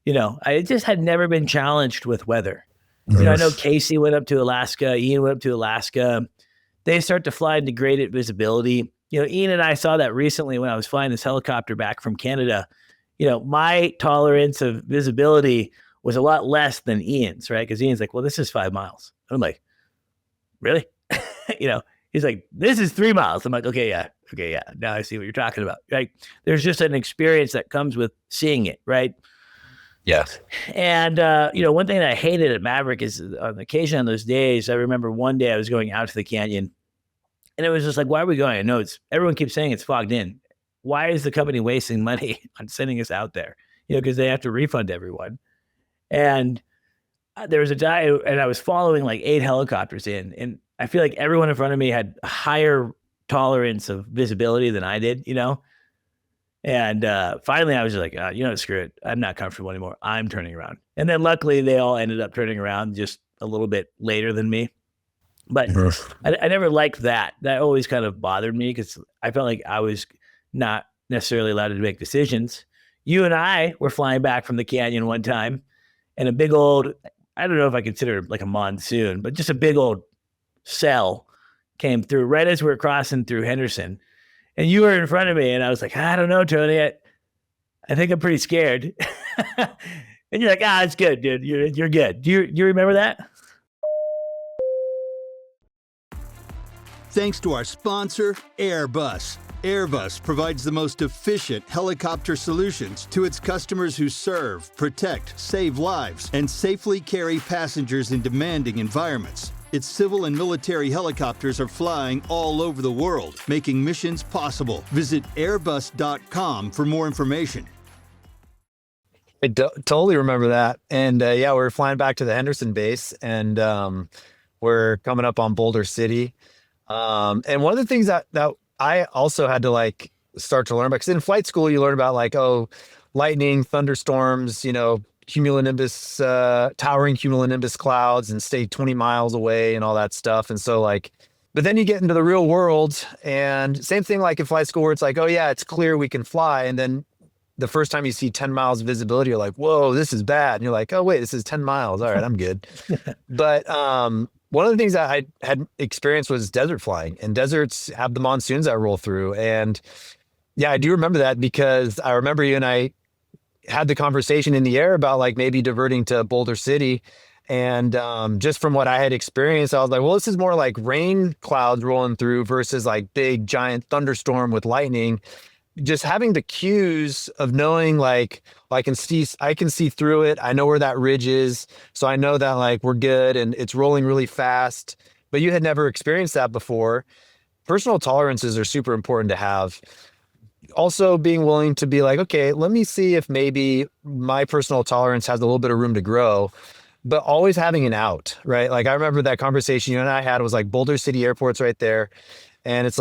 I just had never been challenged with weather. I know Casey went up to Alaska. Ian went up to Alaska. They start to fly in degraded visibility. Ian and I saw that recently when I was flying this helicopter back from Canada. My tolerance of visibility was a lot less than Ian's, right? Because Ian's like, well, this is 5 miles. I'm like, really? He's like, this is 3 miles. I'm like, okay, yeah. Now I see what you're talking about, right? There's just an experience that comes with seeing it, right? Yes. And, one thing that I hated at Maverick is on occasion on those days, I remember one day I was going out to the canyon and it was just like, why are we going? I know everyone keeps saying it's fogged in. Why is the company wasting money on sending us out there? Because they have to refund everyone. And there was a guy and I was following like 8 helicopters in, and I feel like everyone in front of me had a higher tolerance of visibility than I did, And finally, I was just like, screw it. I'm not comfortable anymore. I'm turning around. And then luckily, they all ended up turning around just a little bit later than me. But I never liked that. That always kind of bothered me because I felt like I was not necessarily allowed to make decisions. You and I were flying back from the canyon one time, and a big old, I don't know if I consider it like a monsoon, but just a big old cell came through right as we were crossing through Henderson. And you were in front of me, and I was like, I don't know, Tony. I think I'm pretty scared. And you're like, it's good, dude. You're good. Do you remember that? Thanks to our sponsor, Airbus. Airbus provides the most efficient helicopter solutions to its customers who serve, protect, save lives, and safely carry passengers in demanding environments. Its civil and military helicopters are flying all over the world, making missions possible. Visit airbus.com for more information. I totally remember that. And we were flying back to the Henderson base, and we're coming up on Boulder City. And one of the things that I also had to start to learn about, because in flight school, you learn about lightning, thunderstorms, cumulonimbus, towering cumulonimbus clouds, and stay 20 miles away and all that stuff. And so but then you get into the real world, and same thing like in flight school where it's like, oh yeah, it's clear we can fly. And then the first time you see 10 miles of visibility, you're like, whoa, this is bad. And you're like, oh wait, this is 10 miles. All right, I'm good. But one of the things that I had experienced was desert flying, and deserts have the monsoons that roll through. And yeah, I do remember that because I remember you and I had the conversation in the air about maybe diverting to Boulder City. And just from what I had experienced, I was like, well, this is more like rain clouds rolling through versus big giant thunderstorm with lightning. Just having the cues of knowing I can see through it. I know where that ridge is. So I know that we're good and it's rolling really fast, but you had never experienced that before. Personal tolerances are super important to have. Also being willing to be okay, let me see if maybe my personal tolerance has a little bit of room to grow, but always having an out, right? I remember that conversation you and I had was Boulder City Airport's right there. And it's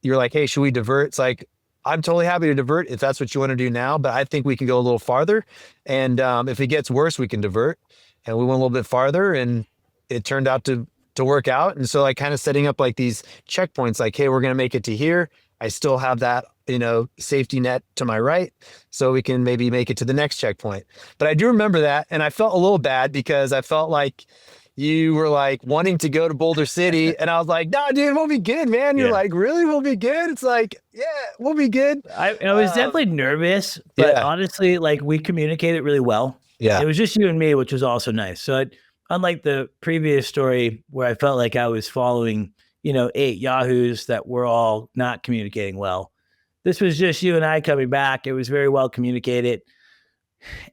you're like, hey, should we divert? It's I'm totally happy to divert if that's what you want to do now, but I think we can go a little farther. And if it gets worse, we can divert. And we went a little bit farther, and it turned out to to work out. And so like kind of setting up like these checkpoints, like, hey, we're going to make it to here. I still have that, safety net to my right, so we can maybe make it to the next checkpoint. But I do remember that. And I felt a little bad because I felt like you were like wanting to go to Boulder City. And I was like, no, dude, we'll be good, man. You're like, really? We'll be good. It's like, yeah, we'll be good. I was definitely nervous, but honestly, like we communicated really well. Yeah. It was just you and me, which was also nice. So unlike the previous story where I felt like I was following, 8 Yahoos that were all not communicating well, this was just you and I coming back. It was very well communicated.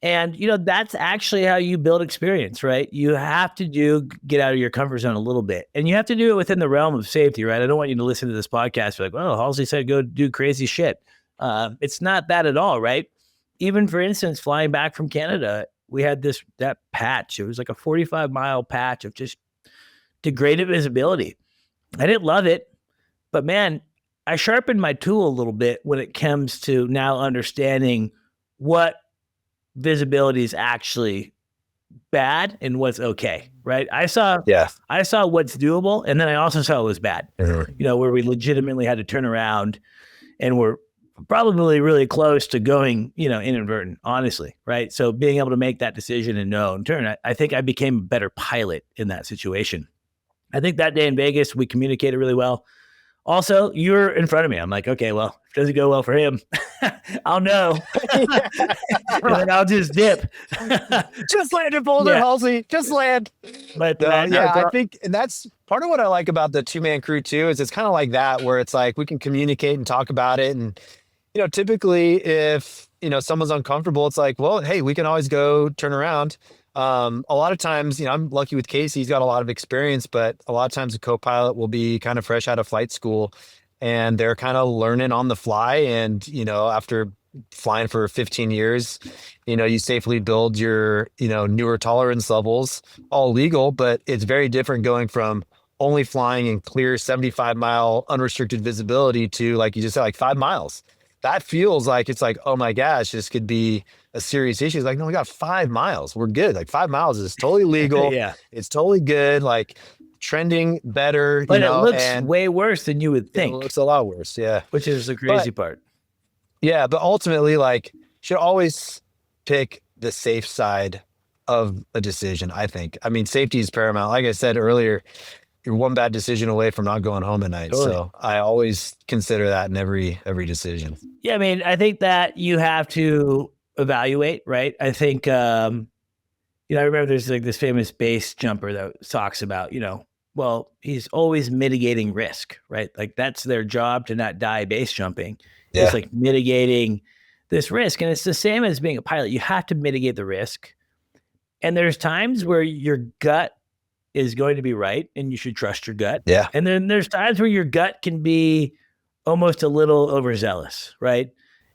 And, that's actually how you build experience, right? You have to get out of your comfort zone a little bit, and you have to do it within the realm of safety, right? I don't want you to listen to this podcast like, well, Halsey said go do crazy shit. It's not that at all, right? Even for instance, flying back from Canada, we had that patch. It was like a 45-mile patch of just degraded visibility. I didn't love it, but man, I sharpened my tool a little bit when it comes to now understanding what visibility is actually bad and what's okay, right? I saw what's doable, and then I also saw what was bad. Mm-hmm. Where we legitimately had to turn around, and we're probably really close to going, inadvertent, honestly, right? So being able to make that decision and know and turn, I think I became a better pilot in that situation. I think that day in Vegas, we communicated really well. Also, you're in front of me. I'm like, okay, well, if it doesn't go well for him, I'll know. And then I'll just dip. Just land in Boulder, Halsey. Just land. But I think, and that's part of what I like about the 2-man crew too, is it's kind of like that, where it's like we can communicate and talk about it. And, typically if, someone's uncomfortable, it's like, well, hey, we can always go turn around. A lot of times, I'm lucky with Casey. He's got a lot of experience, but a lot of times a co-pilot will be kind of fresh out of flight school and they're kind of learning on the fly. And, after flying for 15 years, you safely build your, newer tolerance levels, all legal, but it's very different going from only flying in clear 75-mile unrestricted visibility to, like you just said, like 5 miles. That feels like it's like, oh my gosh, this could be a serious issue. It's like, no, we got 5 miles. We're good. Like 5 miles is totally legal. It's totally good. Like trending better. But it looks way worse than you would think. It looks a lot worse. Yeah. Which is the crazy part. Yeah. But ultimately, like, you should always pick the safe side of a decision, I think. I mean, safety is paramount. Like I said earlier, you're one bad decision away from not going home at night. Totally. So I always consider that in every decision. Yeah. I mean, I think that you have to evaluate, right? I think, I remember there's like this famous base jumper that talks about, well, he's always mitigating risk, right? Like that's their job to not die base jumping. Yeah. It's like mitigating this risk. And it's the same as being a pilot. You have to mitigate the risk. And there's times where your gut is going to be right and you should trust your gut. Yeah. And then there's times where your gut can be almost a little overzealous, right?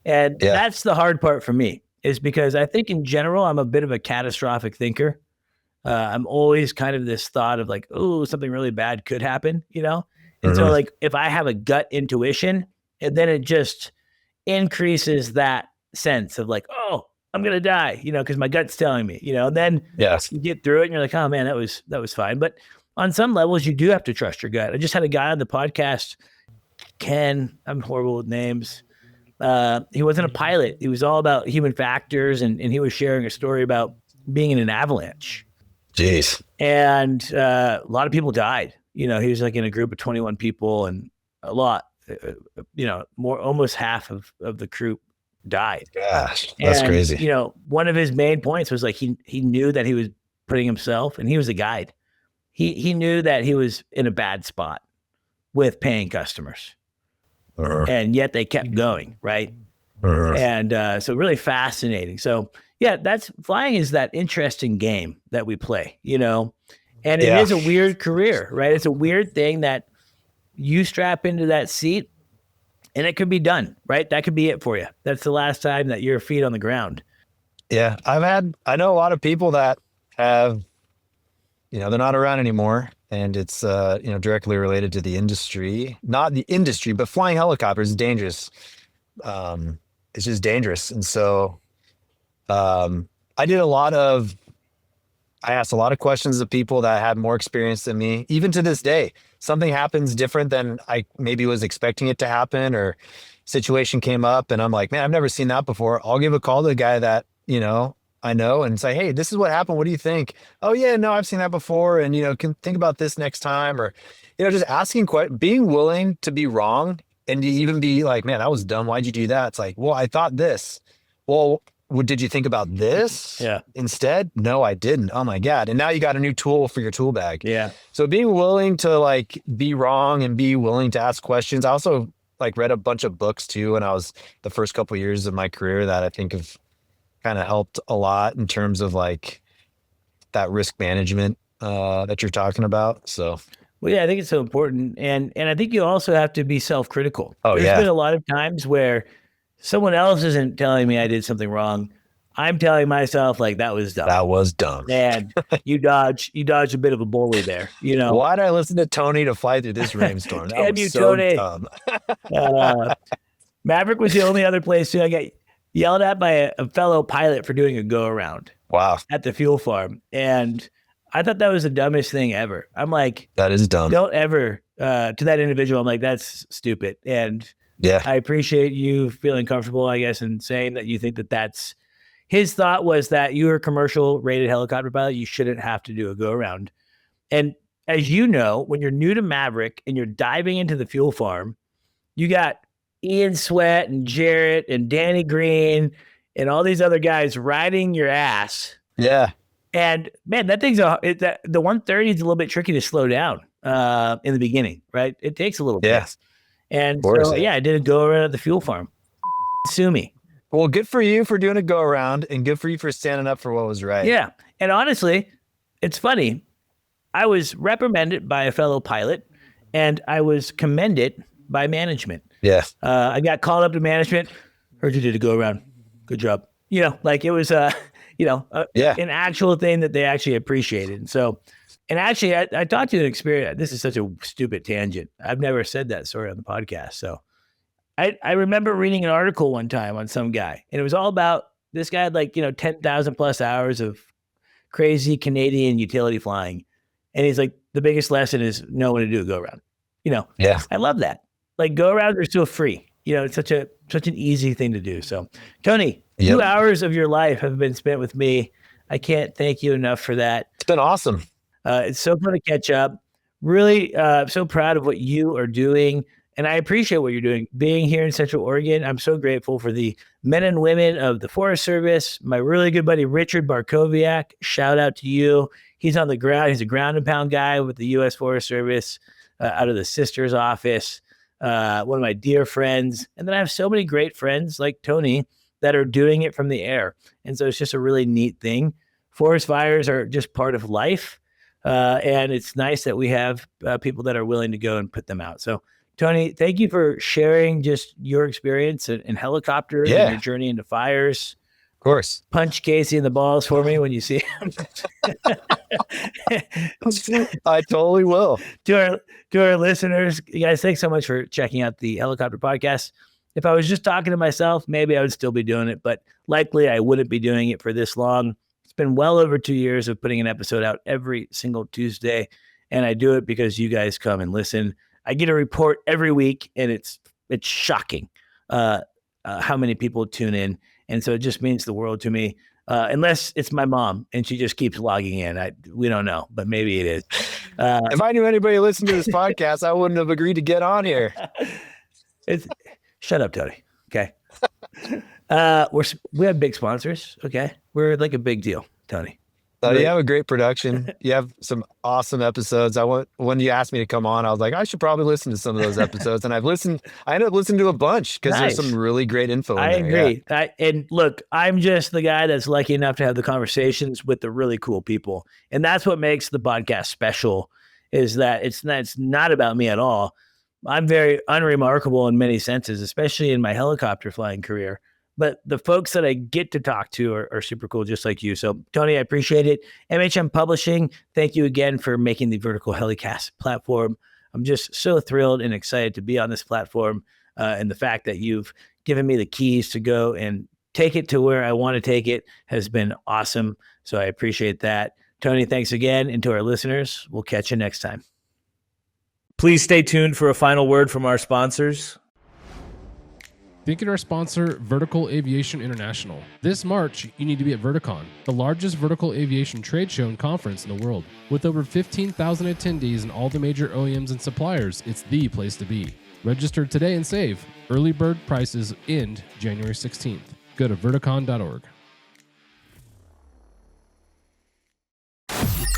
And that's the hard part for me, is because I think in general, I'm a bit of a catastrophic thinker. I'm always kind of this thought of like, oh, something really bad could happen, And so like if I have a gut intuition, and then it just increases that sense of like, oh, I'm going to die, because my gut's telling me, and then you get through it and you're like, oh man, that was fine. But on some levels you do have to trust your gut. I just had a guy on the podcast, Ken, I'm horrible with names. He wasn't a pilot. He was all about human factors. And he was sharing a story about being in an avalanche. Jeez. And a lot of people died. He was like in a group of 21 people and a lot, almost half of the crew died. Gosh, that's crazy. One of his main points was like he knew that he was putting himself, and he was a guide. He knew that he was in a bad spot with paying customers, and yet they kept going, right? And so really fascinating. So yeah, flying is that interesting game that we play, and it is a weird career, right? It's a weird thing that you strap into that seat. And it could be done, right? That could be it for you. That's the last time that your feet on the ground. Yeah. I know a lot of people that have, they're not around anymore. And it's, directly related to the industry, not the industry, but flying helicopters is dangerous. It's just dangerous. And so, I did a lot of I asked a lot of questions of people that had more experience than me. Even to this day, something happens different than I maybe was expecting it to happen, or situation came up and I'm like, man, I've never seen that before. I'll give a call to the guy that, I know and say, hey, this is what happened. What do you think? Oh yeah, no, I've seen that before. And, can think about this next time, or, just asking, being willing to be wrong and to even be like, man, that was dumb. Why'd you do that? It's like, well, I thought this. Well, did you think about this instead? No, I didn't. Oh my God. And now you got a new tool for your tool bag. Yeah. So being willing to like be wrong and be willing to ask questions. I also like read a bunch of books too when I was the first couple of years of my career that I think have kind of helped a lot in terms of like that risk management that you're talking about. So well, yeah, I think it's so important. And I think you also have to be self-critical. Oh, There's yeah. been a lot of times where someone else isn't telling me I did something wrong. I'm telling myself like that was dumb. That was dumb. And you dodged a bit of a bully there, Why'd I listen to Tony to fly through this rainstorm? That Damn was you, so Tony. dumb. Maverick was the only other place too. I got yelled at by a fellow pilot for doing a go around. Wow. At the fuel farm. And I thought that was the dumbest thing ever. I'm like, that is dumb. Don't ever, to that individual, I'm like, that's stupid. And yeah, I appreciate you feeling comfortable, I guess, in saying that you think that that's, his thought was that you're a commercial rated helicopter pilot. You shouldn't have to do a go around. And as you know, when you're new to Maverick and you're diving into the fuel farm, you got Ian Sweat and Jarrett and Danny Green and all these other guys riding your ass. Yeah. And man, that thing's the 130 is a little bit tricky to slow down in the beginning, right? It takes a little bit. And so, I did a go around at the fuel farm. Sue me. Well, good for you for doing a go around, and good for you for standing up for what was right. Yeah. And honestly, it's funny. I was reprimanded by a fellow pilot, and I was commended by management. Yeah. I got called up to management. Heard you did a go around. Good job. Like it was an actual thing that they actually appreciated. And so, and actually I talked to an experience. This is such a stupid tangent. I've never said that story on the podcast. So I remember reading an article one time on some guy, and it was all about this guy had 10,000 plus hours of crazy Canadian utility flying. And he's like, the biggest lesson is know when to do a go around. Yeah. I love that. Like go arounds are still free. It's such an easy thing to do. So Tony, 2 hours of your life have been spent with me. I can't thank you enough for that. It's been awesome. It's so fun to catch up. Really so proud of what you are doing. And I appreciate what you're doing. Being here in Central Oregon, I'm so grateful for the men and women of the Forest Service. My really good buddy, Richard Barkowiak, shout out to you. He's on the ground. He's a ground and pound guy with the U.S. Forest Service out of the sister's office. One of my dear friends. And then I have so many great friends like Tony that are doing it from the air. And so it's just a really neat thing. Forest fires are just part of life. And it's nice that we have people that are willing to go and put them out. So Tony, thank you for sharing just your experience in helicopters and your journey into fires. Of course. Punch Casey in the balls for me when you see him. I totally will. To our listeners, you guys, thanks so much for checking out the Helicopter Podcast. If I was just talking to myself, maybe I would still be doing it, but likely I wouldn't be doing it for this long. It's been well over 2 years of putting an episode out every single Tuesday, and I do it because you guys come and listen. I get a report every week, and it's shocking how many people tune in. And so it just means the world to me, unless it's my mom and she just keeps logging in. We don't know, but maybe it is. If I knew anybody listened to this podcast, I wouldn't have agreed to get on here. Shut up, Tony. Okay. We have big sponsors. Okay. We're like a big deal, Tony. You have a great production. You have some awesome episodes. When you asked me to come on, I was like, I should probably listen to some of those episodes. And I ended up listening to a bunch because there's some really great info in there. I agree. Yeah. And look, I'm just the guy that's lucky enough to have the conversations with the really cool people. And that's what makes the podcast special, is that it's not about me at all. I'm very unremarkable in many senses, especially in my helicopter flying career. But the folks that I get to talk to are super cool, just like you. So, Tony, I appreciate it. MHM Publishing, thank you again for making the Vertical HeliCAST platform. I'm just so thrilled and excited to be on this platform. And the fact that you've given me the keys to go and take it to where I want to take it has been awesome. So I appreciate that. Tony, thanks again. And to our listeners, we'll catch you next time. Please stay tuned for a final word from our sponsors. Thank you to our sponsor, Vertical Aviation International. This March, you need to be at Verticon, the largest vertical aviation trade show and conference in the world. With over 15,000 attendees and all the major OEMs and suppliers, it's the place to be. Register today and save. Early bird prices end January 16th. Go to verticon.org.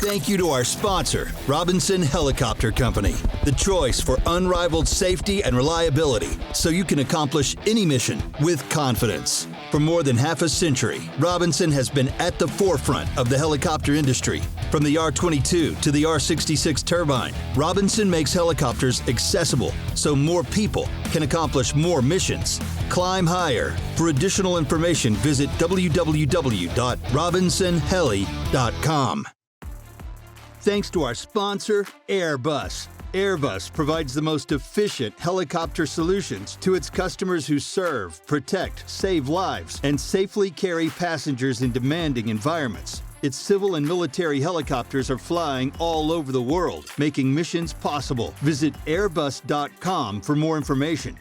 Thank you to our sponsor, Robinson Helicopter Company, the choice for unrivaled safety and reliability so you can accomplish any mission with confidence. For more than half a century, Robinson has been at the forefront of the helicopter industry. From the R-22 to the R-66 turbine, Robinson makes helicopters accessible so more people can accomplish more missions. Climb higher. For additional information, visit www.robinsonheli.com. Thanks to our sponsor, Airbus. Airbus provides the most efficient helicopter solutions to its customers who serve, protect, save lives, and safely carry passengers in demanding environments. Its civil and military helicopters are flying all over the world, making missions possible. Visit airbus.com for more information.